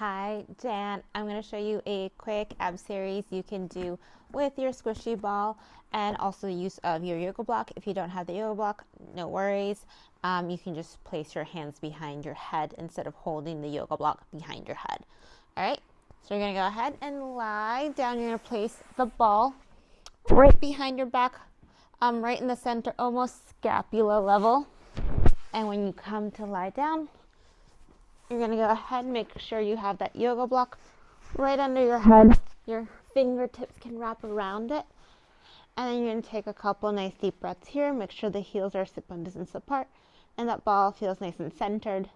Hi, Jan. I'm going to show you a quick ab series you can do with your squishy ball and also the use of your yoga block. If you don't have the yoga block, no worries. You can just place your hands behind your head instead of holding the yoga block behind your head. All right, so you're going to go ahead and lie down. You're going to place the ball right behind your back, right in the center, almost scapula level. And when you come to lie down, you're going to go ahead and make sure you have that yoga block right under your head. Your fingertips can wrap around it. And then you're going to take a couple nice deep breaths here. Make sure the heels are hip distance apart and that ball feels nice and centered.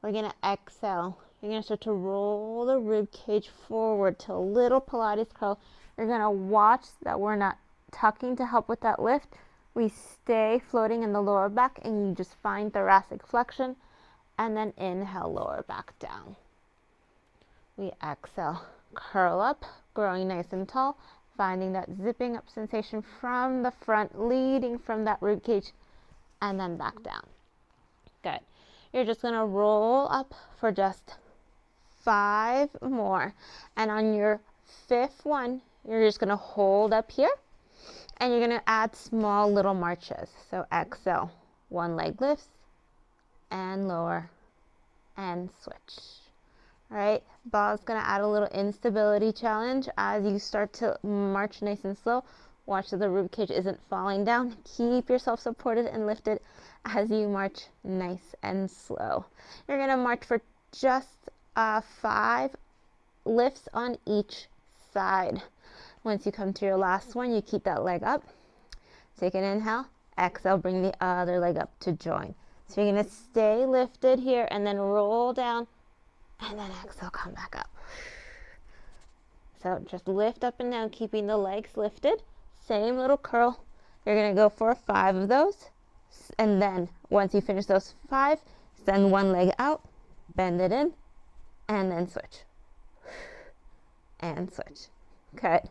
We're going to exhale. You're going to start to roll the rib cage forward to a little Pilates curl. You're going to watch that we're not tucking to help with that lift. We stay floating in the lower back and you just find thoracic flexion. And then inhale, lower back down. We exhale, curl up, growing nice and tall, finding that zipping up sensation from the front, leading from that rib cage, and then back down. Good. You're just going to roll up for just 5 more. And on your 5th one, you're just going to hold up here, and you're going to add small little marches. So exhale, one leg lifts, and lower, and switch. All right, ball is going to add a little instability challenge as you start to march nice and slow. Watch that the rib cage isn't falling down. Keep yourself supported and lifted as you march nice and slow. You're going to march for just 5 lifts on each side. Once you come to your last one, you keep that leg up. Take an inhale, exhale, bring the other leg up to join. So you're going to stay lifted here and then roll down and then exhale, come back up. So just lift up and down, keeping the legs lifted. Same little curl. You're going to go for 5 of those. And then once you finish those 5, send one leg out, bend it in, and then switch. And switch. Good.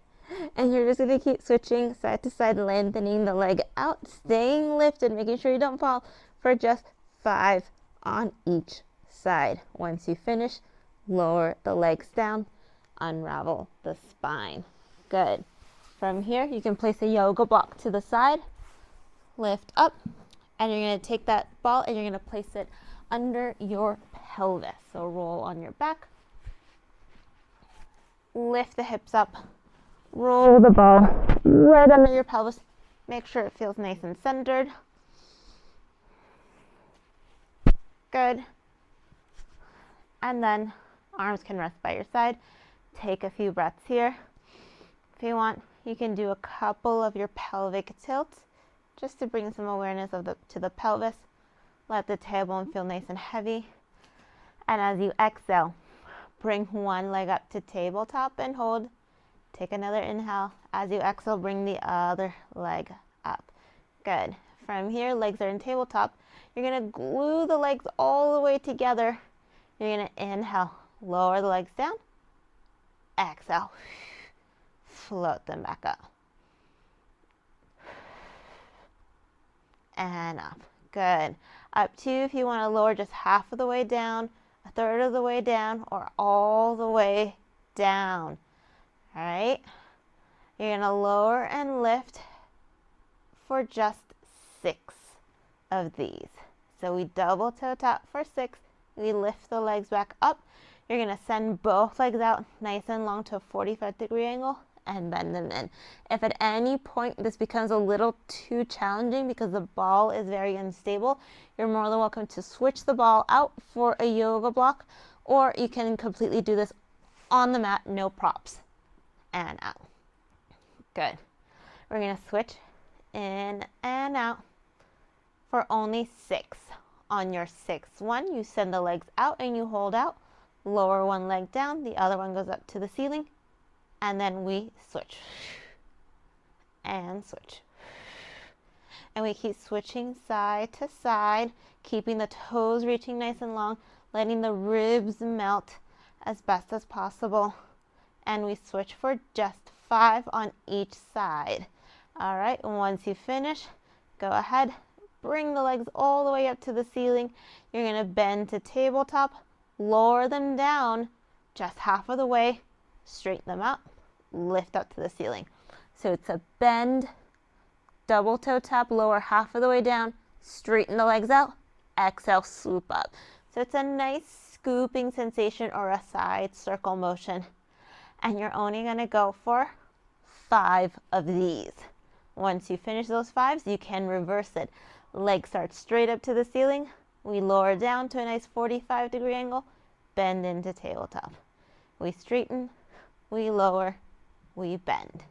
And you're just going to keep switching side to side, lengthening the leg out, staying lifted, making sure you don't fall, for just 5 on each side. Once you finish, lower the legs down, unravel the spine. Good. From here, you can place a yoga block to the side, lift up, and you're going to take that ball and you're going to place it under your pelvis. So roll on your back, lift the hips up, roll the ball right under your pelvis. Make sure it feels nice and centered. Good. And then arms can rest by your side. Take a few breaths here. If you want, you can do a couple of your pelvic tilts just to bring some awareness to the pelvis. Let the tailbone feel nice and heavy. And as you exhale, bring one leg up to tabletop and hold. Take another inhale. As you exhale, bring the other leg up. Good. From here, legs are in tabletop. You're going to glue the legs all the way together. You're going to inhale, lower the legs down. Exhale, float them back up. And up. Good. Up to if you want to lower just half of the way down, a third of the way down, or all the way down. All right? You're going to lower and lift for just 6 of these. So we double toe tap for 6. We lift the legs back up. You're going to send both legs out nice and long to a 45-degree angle and bend them in. If at any point this becomes a little too challenging because the ball is very unstable, you're more than welcome to switch the ball out for a yoga block, or you can completely do this on the mat, no props. And out. Good. We're going to switch in and out for only 6. On your 6th one, you send the legs out and you hold out. Lower one leg down, the other one goes up to the ceiling, and then we switch. And switch. And we keep switching side to side, keeping the toes reaching nice and long, letting the ribs melt as best as possible. And we switch for just 5 on each side. All right, once you finish, go ahead, bring the legs all the way up to the ceiling. You're going to bend to tabletop, lower them down, just half of the way, straighten them up, lift up to the ceiling. So it's a bend, double toe tap, lower half of the way down, straighten the legs out, exhale, swoop up. So it's a nice scooping sensation or a side circle motion. And you're only going to go for 5 of these. Once you finish those 5s, you can reverse it. Legs start straight up to the ceiling. We lower down to a nice 45-degree angle, bend into tabletop. We straighten, we lower, we bend.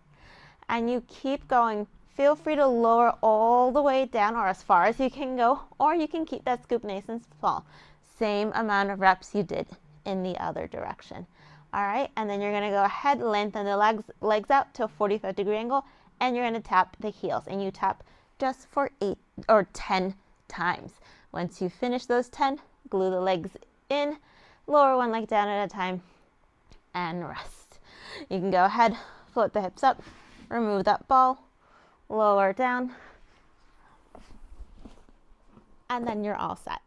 And you keep going. Feel free to lower all the way down or as far as you can go, or you can keep that scoop nice and small. Same amount of reps you did in the other direction. All right, and then you're going to go ahead, lengthen the legs out to a 45-degree angle, and you're going to tap the heels, and you tap just for 8 or 10 times. Once you finish those 10, glue the legs in, lower one leg down at a time, and rest. You can go ahead, float the hips up, remove that ball, lower down, and then you're all set.